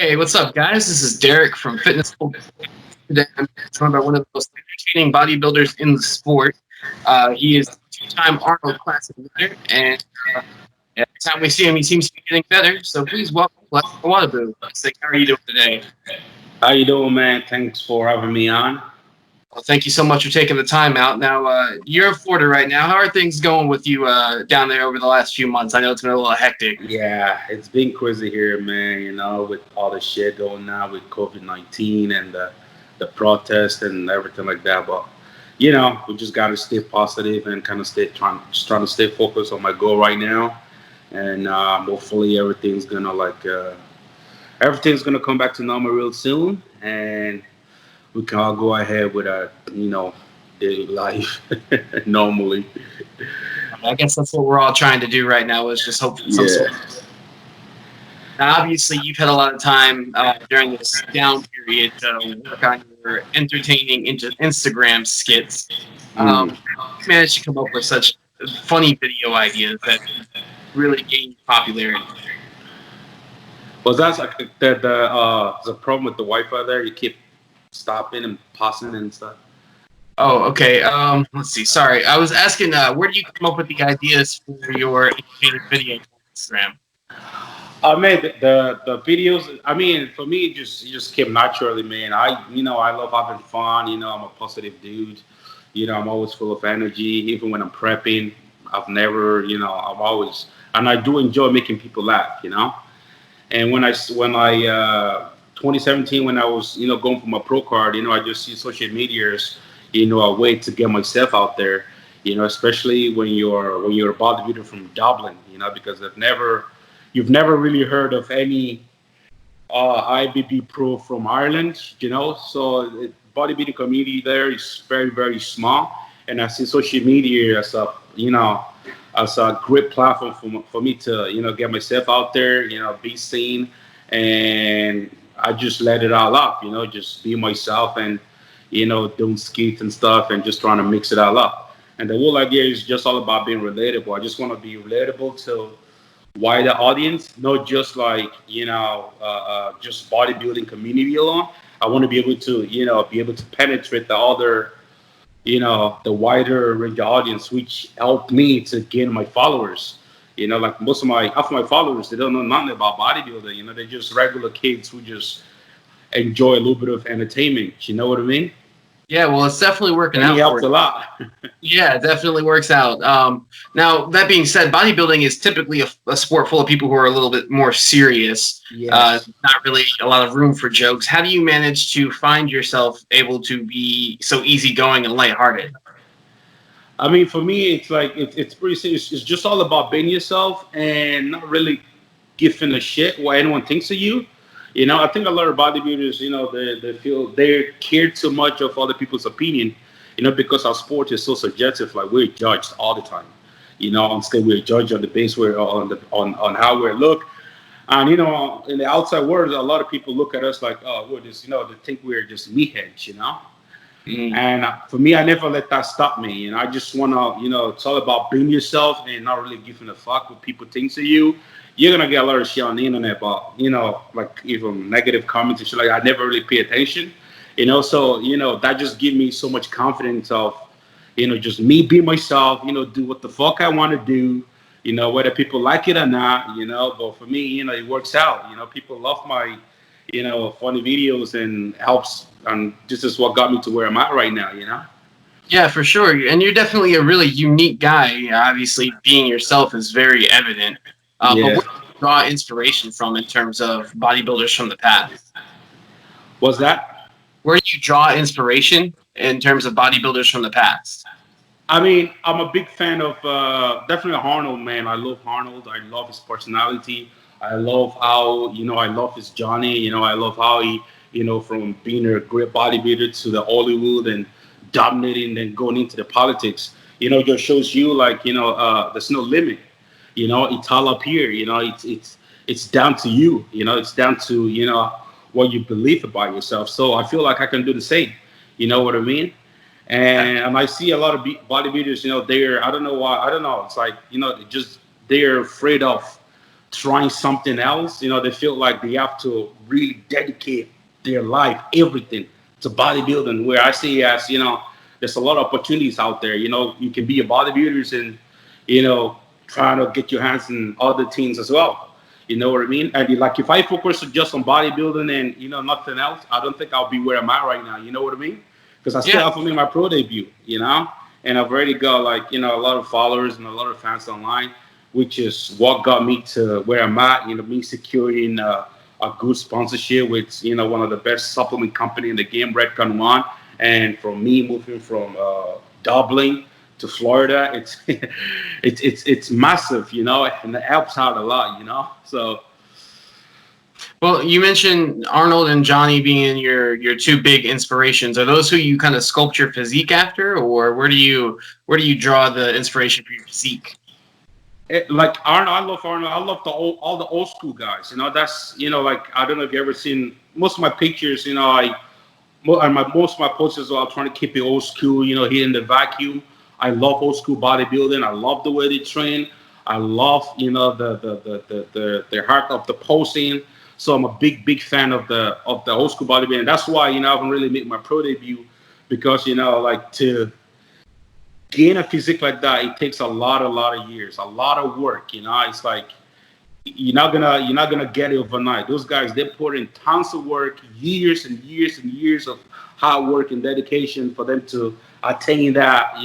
Hey, what's up, guys? This is Derek from Fitness School. Today I'm joined by one of the most entertaining bodybuilders in the sport. He is a two-time Arnold Classic winner, and every time we see him, he seems to be getting better. So please welcome Awodibu. How are you doing today? How you doing, man? Thanks for having me on. Well, thank you so much for taking the time out. Now, you're in Florida right now. How are things going with you down there over the last few months? I know it's been a little hectic. Yeah, it's been crazy here, man. With all the shit going on with COVID-19 and the protest and everything like that. But we just gotta stay positive and kind of trying to stay focused on my goal right now. And hopefully everything's gonna come back to normal real soon, and we can all go ahead with our daily life normally. I guess that's what we're all trying to do right now is just hope for some Yeah. sort of. Now, obviously, you've had a lot of time during this down period to work on your entertaining Instagram skits. Mm. You managed to come up with such funny video ideas that really gained popularity. Was that like the problem with the Wi-Fi there? You keep stopping and pausing and stuff. Oh, okay. Let's see. Sorry, I was asking, where do you come up with the ideas for your entertaining videos on Instagram? I mean the videos. I mean, for me, it just came naturally, man. I love having fun. I'm a positive dude. I'm always full of energy, even when I'm prepping. I'm always, and I do enjoy making people laugh. And when I 2017, when I was going for my pro card, I just see social media as a way to get myself out there. Especially when you're a bodybuilder from Dublin. Because you've never really heard of any IFBB Pro from Ireland. So the bodybuilding community there is very very small, and I see social media as a great platform for me to get myself out there, be seen, and I just let it all up, just be myself and doing skits and stuff and just trying to mix it all up. And the whole idea is just all about being relatable. I just want to be relatable to wider audience, not just like just bodybuilding community alone. I want to be able to penetrate the wider range of audience, which helped me to gain my followers. Like most of my followers, they don't know nothing about bodybuilding. They're just regular kids who just enjoy a little bit of entertainment. You know what I mean? Yeah, well, it's definitely working And he out for helped you. a lot. Yeah, it definitely works out. Now, that being said, bodybuilding is typically a sport full of people who are a little bit more serious. Yes. Not really a lot of room for jokes. How do you manage to find yourself able to be so easygoing and lighthearted? I mean, for me, it's like it's pretty serious. It's just all about being yourself and not really giving a shit what anyone thinks of you. I think a lot of bodybuilders, they feel they care too much of other people's opinion. Because our sport is so subjective. Like we're judged all the time. On stage we're judged on the base where on how we look. And in the outside world, a lot of people look at us like, oh, we're just, they think we're just meatheads. Mm. And for me, I never let that stop me. I just want to, it's all about being yourself and not really giving a fuck what people think of you. You're going to get a lot of shit on the internet about, like even negative comments and shit like that. I never really pay attention, so, that just give me so much confidence of, just me being myself, do what the fuck I want to do, whether people like it or not, but for me, it works out. People love my, funny videos and helps. And this is what got me to where I'm at right now. Yeah, for sure. And you're definitely a really unique guy. Obviously, being yourself is very evident. But Yeah. where do you draw inspiration from in terms of bodybuilders from the past? Was that? Where do you draw inspiration in terms of bodybuilders from the past? I mean, I'm a big fan of definitely Arnold, man. I love Arnold. I love his personality. I love how, I love his Johnny. I love how he, from being a great bodybuilder to the Hollywood and dominating and going into the politics, just shows you like, there's no limit. It's all up here. It's down to you. It's down to, what you believe about yourself. So I feel like I can do the same. You know what I mean? And I see a lot of bodybuilders, they're, I don't know why, I don't know. It's like, just they're afraid of trying something else, they feel like they have to really dedicate their life, everything to bodybuilding. Where I see as, there's a lot of opportunities out there. You can be a bodybuilder and, trying to get your hands in other things as well. You know what I mean? And like, if I focus just on bodybuilding and, nothing else, I don't think I'll be where I'm at right now. You know what I mean? Because I still have to make my pro debut, and I've already got like, a lot of followers and a lot of fans online, which is what got me to where I'm at, me securing a good sponsorship with, one of the best supplement company in the game, Redcon One. And for me moving from Dublin to Florida, it's massive, and it helps out a lot, so. Well, you mentioned Arnold and Johnny being your two big inspirations. Are those who you kind of sculpt your physique after, or where do you draw the inspiration for your physique? Like Arnold, I love Arnold. I love all the old school guys. That's like, I don't know if you ever seen most of my pictures. Most of my posters are trying to keep it old school. Here in the vacuum. I love old school bodybuilding. I love the way they train. I love the heart of the posing. So I'm a big fan of the old school bodybuilding. That's why I haven't really made my pro debut, because like to gain a physique like that, it takes a lot of years, a lot of work. It's like you're not gonna get it overnight. Those guys, they put in tons of work, years and years and years of hard work and dedication for them to attain that.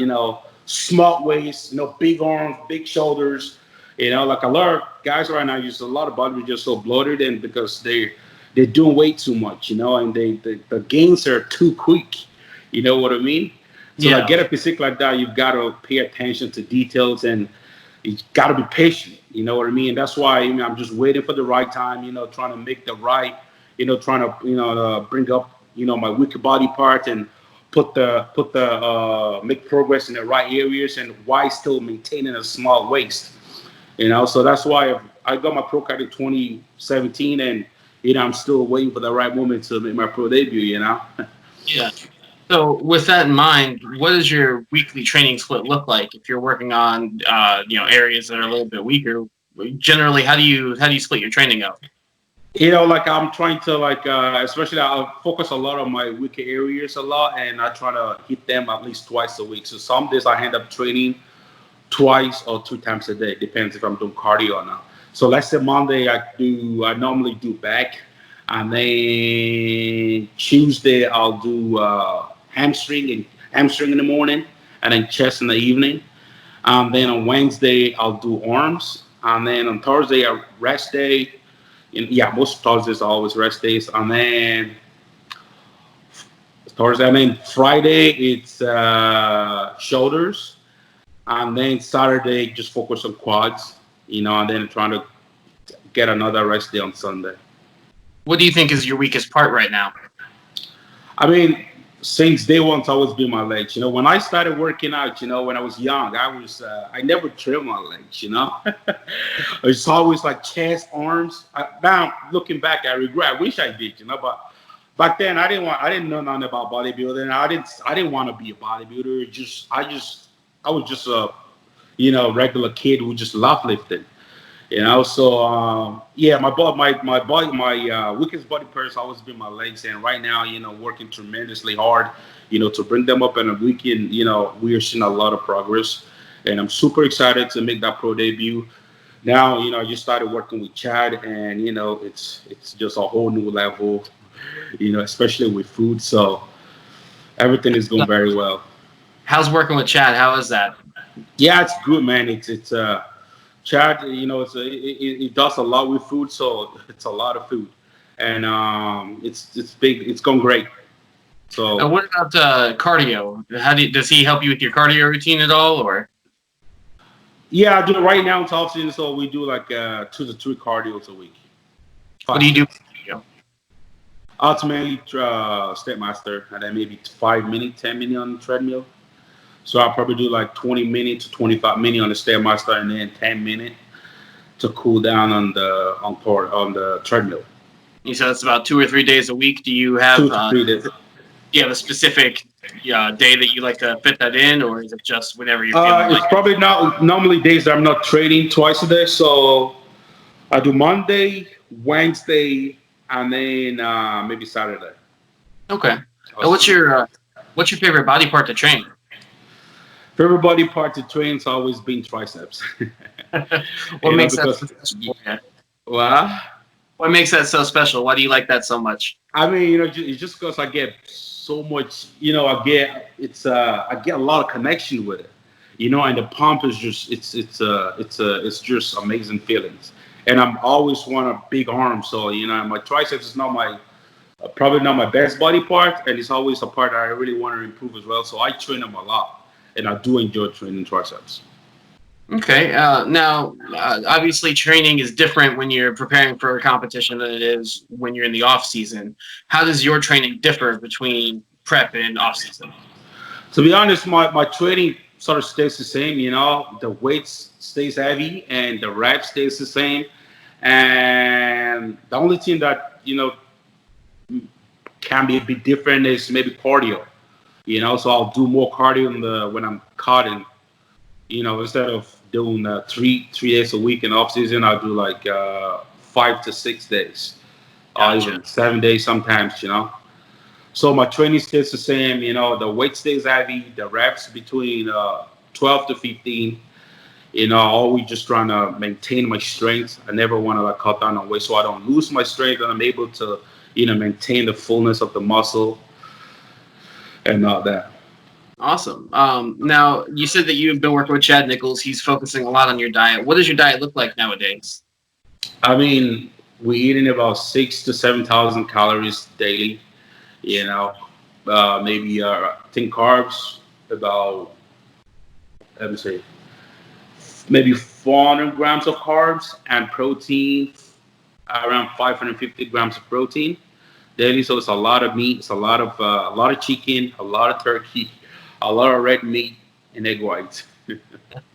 Small waist, big arms, big shoulders. Like a lot of guys right now, just a lot of bodybuilders just so bloated, and because they're doing way too much, and the gains are too quick. You know what I mean? So like, get a physique like that, you've got to pay attention to details, and you got to be patient. You know what I mean? And that's why I'm just waiting for the right time. Trying to make the right, trying to bring up my weaker body part and make progress in the right areas, and why still maintaining a small waist. So that's why I got my pro card in 2017, and I'm still waiting for the right moment to make my pro debut. Yeah. So with that in mind, what does your weekly training split look like if you're working on areas that are a little bit weaker? Generally, how do you split your training up? Like I'm trying to especially I'll focus a lot on my weaker areas a lot, and I try to hit them at least twice a week. So some days I end up training twice or 2 times a day, depends if I'm doing cardio or not. So let's say Monday I normally do back, and then Tuesday I'll do hamstring in the morning, and then chest in the evening. And then on Wednesday I'll do arms, and then on Thursday a rest day. Most Thursdays are always rest days, and then Friday it's shoulders. And then Saturday, just focus on quads, and then trying to get another rest day on Sunday. What do you think is your weakest part right now? Since day one, it's always been my legs. When I started working out, when I was young, I never trimmed my legs, It's always like chest, arms. Now, looking back, I regret. I wish I did, but back then I didn't know nothing about bodybuilding. I didn't want to be a bodybuilder. I was just a, regular kid who just loved lifting, So my weakest body part has always been my legs, and right now, working tremendously hard, to bring them up, and we can, we are seeing a lot of progress, and I'm super excited to make that pro debut. Now, I just started working with Chad, and it's just a whole new level, especially with food. So everything is going very well. How's working with Chad? How is that? Yeah, it's good, man. It's Chad. He does a lot with food, so it's a lot of food, and it's big. It's going great. So. And what about cardio? Does he help you with your cardio routine at all, or? Yeah, I do right now in top season. So we do like 2 to 3 cardios a week. What do you do? Ultimately, Stepmaster, and then maybe 5 minutes, 10 minutes on the treadmill. So I'll probably do like 20 minutes to 25 minutes on the Stairmaster, and then 10 minutes to cool down on the treadmill. You said it's about 2 or 3 days a week. Do you have 2 to 3 days. Do you have a specific day that you like to fit that in, or is it just whenever you're feeling It's probably not normally days that I'm not training twice a day. So I do Monday, Wednesday, and then maybe Saturday. Okay. And what's your favorite body part to train? Favorite body part to train has always been triceps. What You know, makes that because so special for you? well, What makes that so special? Why do you like that so much? I mean, you know, it's just because I get so much, you know, I get a lot of connection with it, you know, and the pump is just, it's just amazing feelings. And I'm always want a big arm, so you know, my triceps is not my, probably not my best body part, and it's always a part that I really want to improve as well. So I train them a lot, and I do enjoy training triceps. Okay. Now, obviously, training is different when you're preparing for a competition than it is when you're in the off season. How does your training differ between prep and off season? To be honest, my training sort of stays the same. You know, the weights stays heavy and the rep stays the same. And the only thing that you know can be a bit different is maybe cardio. You know, so I'll do more cardio when I'm cutting. You know, instead of doing three days a week in off season, I'll do like 5 to 6 days, or Gotcha. even 7 days sometimes. You know. So my training stays the same. You know, the weight stays heavy. The reps between 12 to 15. You know, always just trying to maintain my strength. I never want to like cut down on weight so I don't lose my strength and I'm able to, you know, maintain the fullness of the muscle and all that. Awesome. Now, you said that you've been working with Chad Nichols. He's focusing a lot on your diet. What does your diet look like nowadays? I mean, we're eating about 6 to 7,000 calories daily. You know, maybe I think carbs about, let me say, maybe 400 grams of carbs and protein around 550 grams of protein daily. So it's a lot of meat. It's a lot of chicken, a lot of turkey, a lot of red meat and egg whites.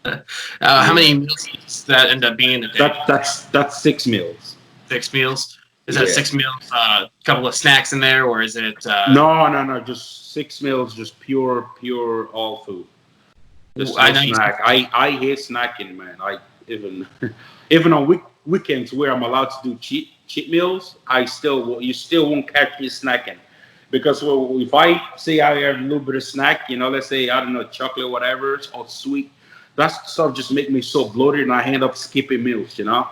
How Yeah, many meals does that end up being a day? that's 6 meals. 6 meals? Is that Yeah. 6 meals? A couple of snacks in there, or is it? No. Just 6 meals, just pure all food. There's I no know you. snack. I hate snacking, man. I even even on weekends where I'm allowed to do cheat meals, you still won't catch me snacking because well, if I say I have a little bit of snack, you know, let's say I don't know chocolate, whatever, or sweet, that stuff just make me so bloated, and I end up skipping meals, you know.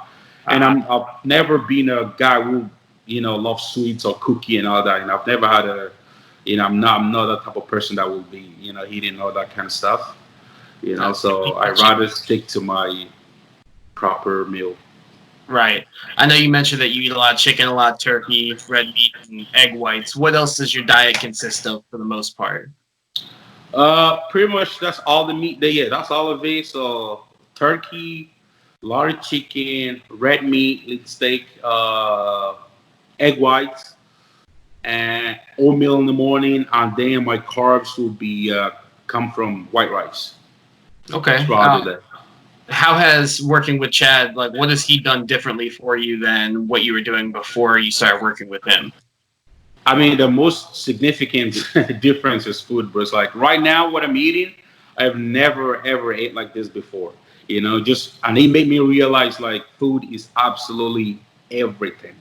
And I've never been a guy who you know loves sweets or cookie and all that, and I've never had a you know I'm not that type of person that will be you know eating all that kind of stuff. You know, so I rather stick to my proper meal. Right. I know you mentioned that you eat a lot of chicken, a lot of turkey, red meat, and egg whites. What else does your diet consist of for the most part? Pretty much that's all the meat. Yeah, that's all of it. So turkey, a lot of chicken, red meat, little steak, egg whites, and oatmeal in the morning, and then my carbs will be come from white rice. Okay. That's what I do that. How has working with Chad, like, what has he done differently for you than what you were doing before you started working with him? I mean, the most significant difference is food, bro. It's like right now, what I'm eating, I've never ever ate like this before. You know, just and it made me realize like food is absolutely everything.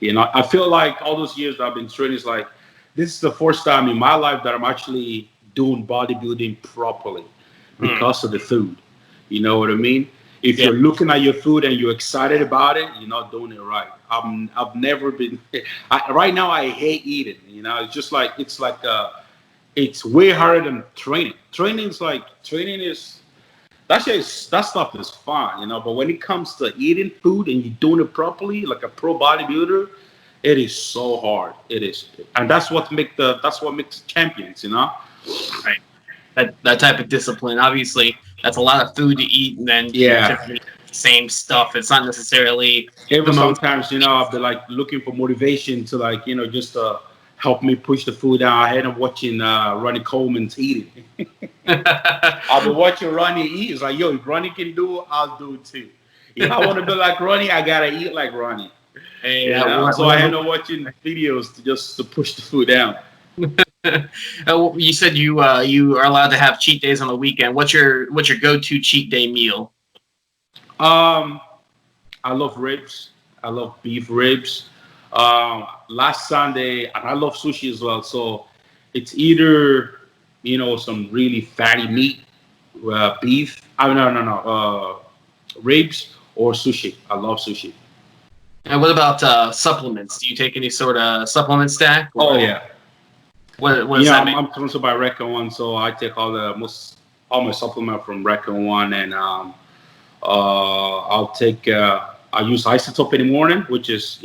You know, I feel like all those years that I've been training is like this is the first time in my life that I'm actually doing bodybuilding properly Hmm. because of the food. You know what I mean? If Yeah. you're looking at your food and you're excited about it, you're not doing it right. I've never been. Right now, I hate eating. You know, it's just like it's way harder than training. Training is that stuff is fun, you know. But when it comes to eating food and you're doing it properly, like a pro bodybuilder, it is so hard. It is, and that's what makes champions, you know. Right. That type of discipline. Obviously, that's a lot of food to eat, and then Yeah. typically the same stuff. It's not necessarily the Even most. sometimes, you know, I'll be like looking for motivation to like, you know, just help me push the food down. I end up watching Ronnie Coleman's eating. I'll be watching Ronnie eat. It's like, yo, if Ronnie can do it, I'll do it too. If I want to be like Ronnie, I gotta eat like Ronnie. Hey, You know, so I end up watching videos to push the food down. You said you are allowed to have cheat days on the weekend. What's your go-to cheat day meal? Um, I love ribs. I love beef ribs. Last Sunday, and I love sushi as well. So it's either, some really fatty meat, beef. No, ribs or sushi. I love sushi. And what about supplements? Do you take any sort of supplement stack? Oh yeah. What does that mean? I'm sponsored by Recon One, so I take all my supplement from Recon One, and I'll take I use isotope in the morning, which is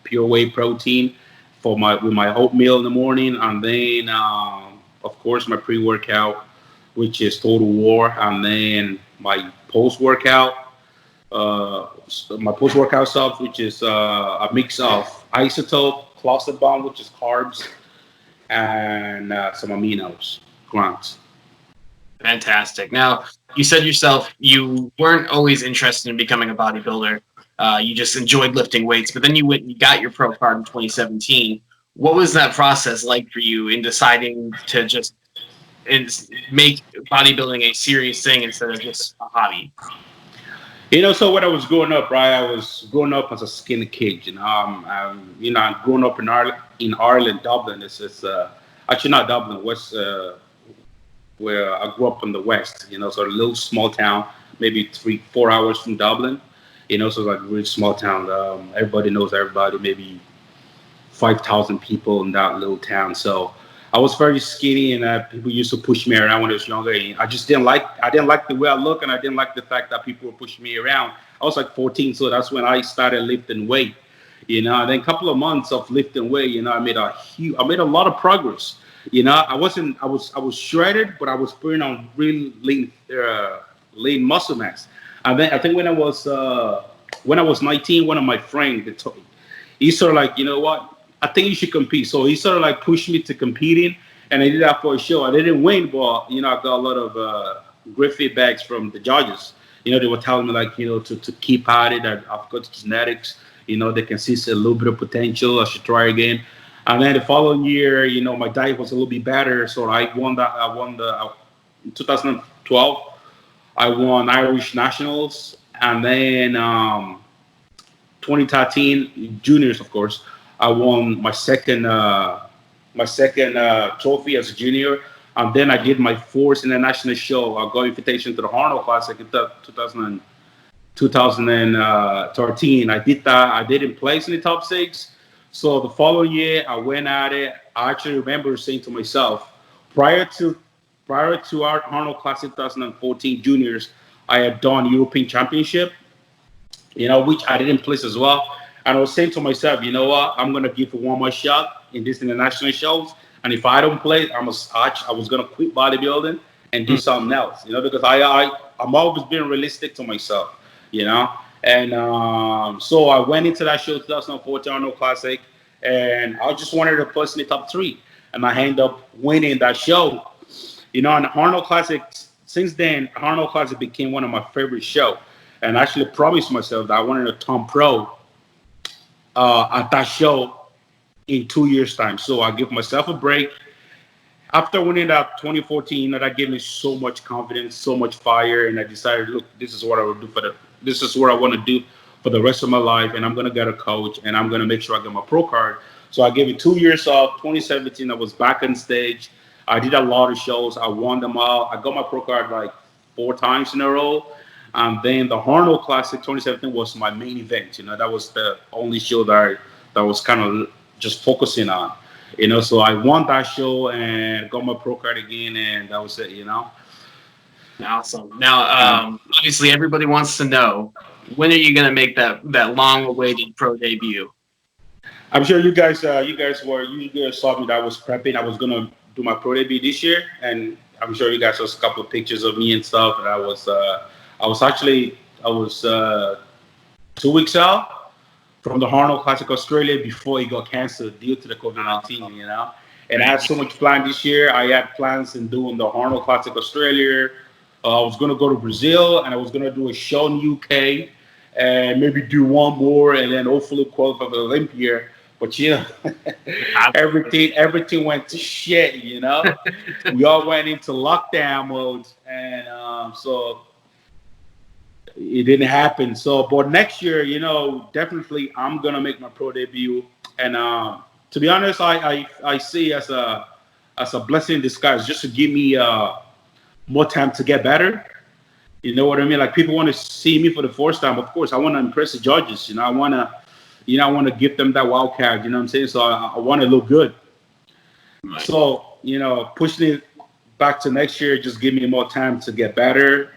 pure whey protein with my oatmeal in the morning, and then of course my pre-workout, which is Total War, and then my post-workout. My post-workout stuff, which is a mix of isotope, cluster bomb, which is carbs, and some aminos, grants. Fantastic. Now, you said yourself you weren't always interested in becoming a bodybuilder. You just enjoyed lifting weights, but then you went and you got your pro card in 2017. What was that process like for you in deciding to just make bodybuilding a serious thing instead of just a hobby? So when I was growing up, right, I was growing up as a skinny kid. I'm growing up in Ireland, Dublin. It's actually not Dublin, West, where I grew up in the West. So a little small town, maybe 3-4 hours from Dublin. So it's like a really small town. Everybody knows everybody. Maybe 5,000 people in that little town. So I was very skinny, and people used to push me around when I was younger. I just didn't like the way I look, and I didn't like the fact that people were pushing me around. I was like 14, so that's when I started lifting weight. And then a couple of months of lifting weight, I made a lot of progress. I was shredded, but I was putting on really lean muscle mass. And then I think when I was 19, one of my friends, he sort of like, you know what? I think you should compete. So he sort of like pushed me to competing, and I did that for a show. I didn't win, but I got a lot of great feedbacks from the judges. They were telling me like, to keep at it. I've got genetics. They can see a little bit of potential. I should try again. And then the following year, my diet was a little bit better, so I won in 2012. I won Irish Nationals, and then 2013 juniors, of course. I won my second trophy as a junior, and then I did my fourth international show. I got invitation to the Arnold Classic in 2013. I did that. I didn't place in the top 6. So the following year, I went at it. I actually remember saying to myself, prior to our Arnold Classic 2014 juniors, I had done European Championship, which I didn't place as well. And I was saying to myself, you know what? I'm going to give it one more shot in these international shows. And if I don't play, I was going to quit bodybuilding and do something else, because I'm always being realistic to myself, And so I went into that show, 2014 Arnold Classic, and I just wanted to place in the top 3. And I ended up winning that show. And the Arnold Classic, since then, Arnold Classic became one of my favorite shows. And I actually promised myself that I wanted to turn pro at that show in 2 years' time. So I give myself a break. After winning that 2014, that gave me so much confidence, so much fire, and I decided, look, this is what I want to do for the rest of my life, and I'm gonna get a coach, and I'm gonna make sure I get my pro card. So I gave it 2 years off. 2017, I was back on stage. I did a lot of shows. I won them all. I got my pro card like 4 times in a row. And then the Arnold Classic 2017 was my main event. That was the only show that was kind of just focusing on. So I won that show and got my pro card again, and that was it. Awesome. Now, obviously, everybody wants to know, when are you going to make that long-awaited pro debut? I'm sure you guys saw me that I was prepping. I was gonna do my pro debut this year, and I'm sure you guys saw a couple of pictures of me and stuff. And I was 2 weeks out from the Arnold Classic Australia before it got canceled due to the COVID-19, And I had so much planned this year. I had plans in doing the Arnold Classic Australia. I was going to go to Brazil, and I was going to do a show in UK, and maybe do one more, and then hopefully qualify for Olympia. But everything went to shit. We all went into lockdown mode, and so it didn't happen. So, but next year, definitely I'm gonna make my pro debut. And to be honest, I see as a blessing in disguise, just to give me more time to get better. You know what I mean? Like, people want to see me for the first time. Of course, I want to impress the judges. I want to give them that wild card. You know what I'm saying? So I want to look good. Right. So, pushing it back to next year, just give me more time to get better,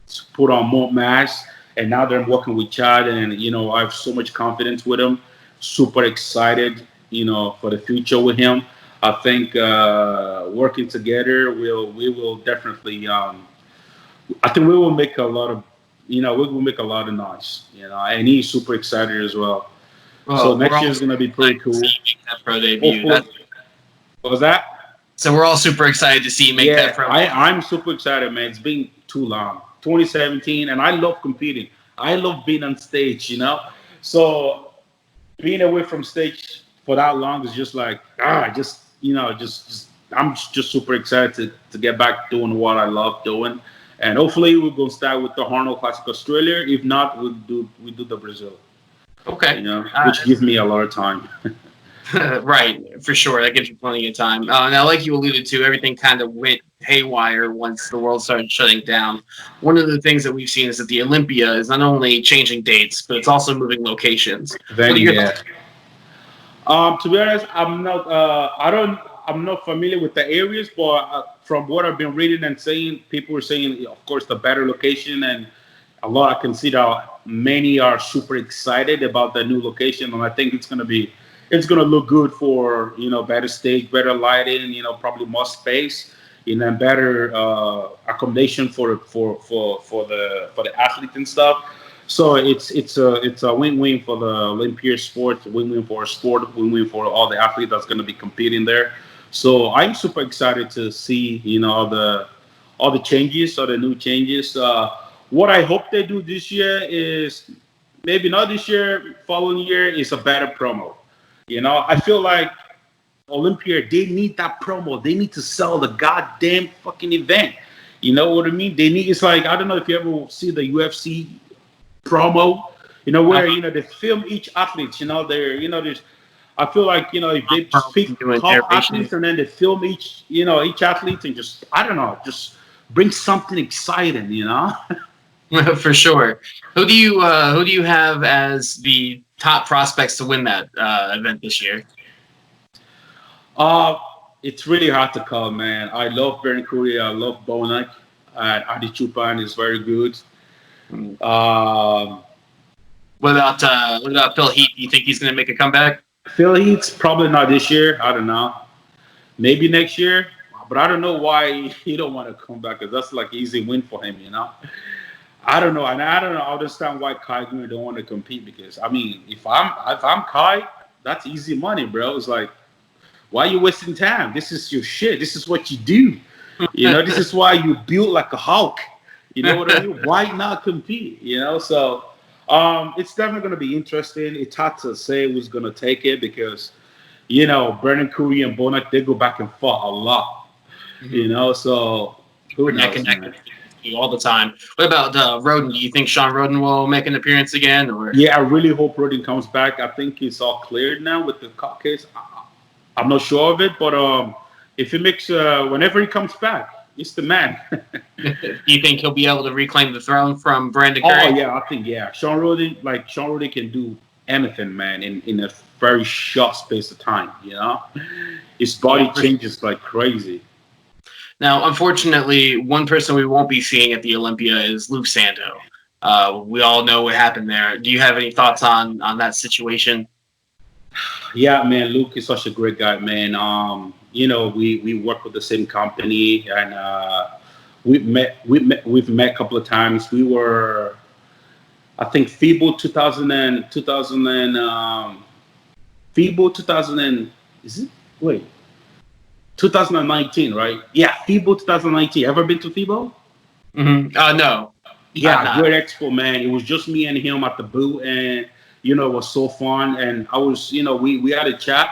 to put on more mass. And now that I'm working with Chad, and I have so much confidence with him, super excited, for the future with him. I think working together, we will definitely. I think we will make a lot of, we will make a lot of noise, and he's super excited as well. So next year is going to be pretty cool. That pro debut. What was that? So we're all super excited to see you make that pro. I'm super excited, man. It's been too long. 2017, and I love competing. I love being on stage, So being away from stage for that long is just like, I'm just super excited to get back doing what I love doing. And hopefully we're going to start with the Arnold Classic Australia. If not, we do the Brazil. Okay. Which gives me a lot of time. Right, for sure. That gives you plenty of time. Now, like you alluded to, everything kind of went haywire once the world started shutting down. One of the things that we've seen is that the Olympia is not only changing dates, but it's also moving locations. To be honest, I'm not familiar with the areas, but from what I've been reading and saying, people are saying, of course, the better location, and a lot I can see that many are super excited about the new location, and I think it's gonna look good for better stage, better lighting, probably more space, and better accommodation for the athlete and stuff. So it's a win-win for the Olympia sport, win-win for our sport, win-win for all the athletes that's going to be competing there. So I'm super excited to see all the changes, all the new changes. What I hope they do this year is, maybe not this year, following year, is a better promo. I feel like Olympia, they need that promo. They need to sell the goddamn fucking event. You know what I mean? It's like, I don't know if you ever see the UFC promo, where they film each athlete. There's. I feel like if they just pick top athletes and then they film each athlete and just, I don't know, just bring something exciting. For sure. Who do you have as the top prospects to win that event this year? It's really hard to call, man. I love Baron Corbin. I love Bonak. Adi Chupan is very good. What about Phil Heath? Do you think he's going to make a comeback? Phil Heath's probably not this year. I don't know. Maybe next year. But I don't know why he don't want to come back, because that's like easy win for him, I don't know. And I don't understand why Kai Green don't want to compete, because, I mean, if I'm Kai, that's easy money, bro. It's like, why are you wasting time? This is your shit. This is what you do. This is why you build like a Hulk. You know what I mean? Why not compete? So it's definitely going to be interesting. It's hard to say who's going to take it, because, Brendan Curry and Bonak, they go back and forth a lot. So who knows? All the time. What about Roden? Do you think Sean Roden will make an appearance again? Or? Yeah, I really hope Roden comes back. I think it's all cleared now with the court case. I'm not sure of it, but if he makes, whenever he comes back, he's the man. Do you think he'll be able to reclaim the throne from Brandon Curry? Oh yeah, I think Sean Roden can do anything, man, in a very short space of time. His body changes like crazy. Now, unfortunately, one person we won't be seeing at the Olympia is Luke Santo. We all know what happened there. Do you have any thoughts on that situation? Yeah, man, Luke is such a great guy, man. We work with the same company, and we've met a couple of times. We were, I think, FIBO 2000 is it? Wait. 2019, right? Yeah, FIBO 2019. Ever been to FIBO? Mm-hmm. No. Yeah, great expo, man. It was just me and him at the booth, and it was so fun. And I was, we had a chat,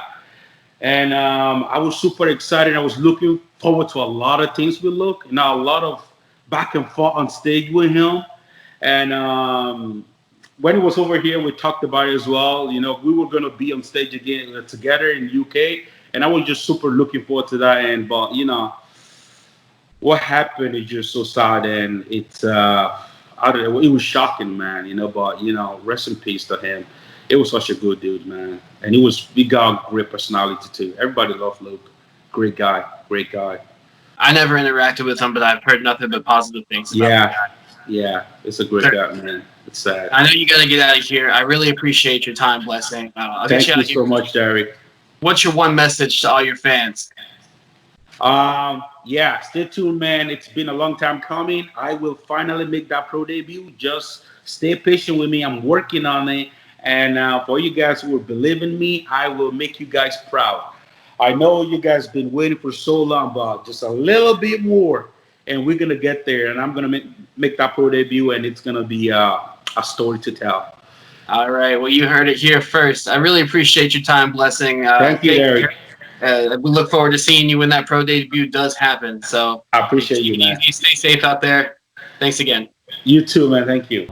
and I was super excited. I was looking forward to a lot of things we look, a lot of back and forth on stage with him. And when it was over here, we talked about it as well. You know, we were gonna be on stage again together in UK, and I was just super looking forward to that. And but you know, what happened is just so sad, and it's I don't know, it was shocking, man. You know, but you know, rest in peace to him. It was such a good dude, man, and he got a great personality too. Everybody loved Luke. Great guy, great guy. I never interacted with him, but I've heard nothing but positive things about him. Yeah, it's a great guy, man. It's sad. I know you got to get out of here. I really appreciate your time, Blessing. I'll Thank get you you so much, Derek. What's your one message to all your fans? Yeah, stay tuned, man. It's been a long time coming. I will finally make that pro debut. Just stay patient with me. I'm working on it. And for you guys who believe in me, I will make you guys proud. I know you guys been waiting for so long, but just a little bit more, and we're gonna get there. And I'm gonna make that pro debut, and it's gonna be a story to tell. All right. Well, you heard it here first. I really appreciate your time, Blessing. Thank you, Derek. We look forward to seeing you when that pro debut does happen. So I appreciate you, man. Stay safe out there. Thanks again. You too, man. Thank you.